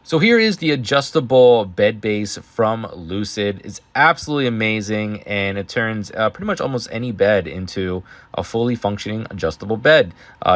So here is the adjustable bed base from Lucid. It's absolutely amazing, and it turns pretty much almost any bed into a fully functioning adjustable bed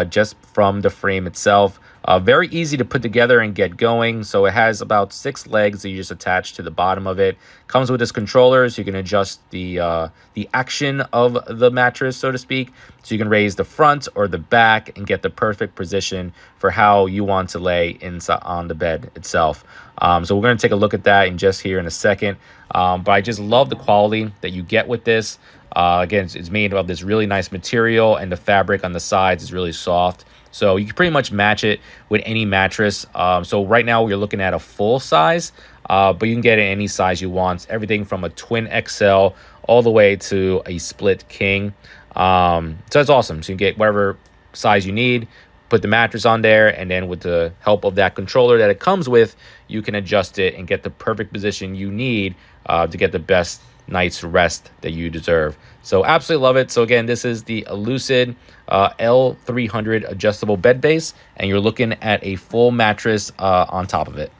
just from the frame itself. Very easy to put together and get going. So it has about 6 legs that you just attach to the bottom of it. Comes with this controller, so you can adjust the action of the mattress, so to speak. So you can raise the front or the back and get the perfect position for how you want to lay inside on the bed itself. So we're going to take a look at that in just here in a second. But I just love the quality that you get with this. Again, it's made of this really nice material, and the fabric on the sides is really soft. So you can pretty much match it with any mattress. So right now we're looking at a full size, but you can get it any size you want. Everything from a twin XL all the way to a split king. So it's awesome. So you can get whatever size you need, put the mattress on there, and then with the help of that controller that it comes with, you can adjust it and get the perfect position you need to get the best night's rest that you deserve. So absolutely love it. So again, this is the LUCID L300 adjustable bed base, and you're looking at a full mattress on top of it.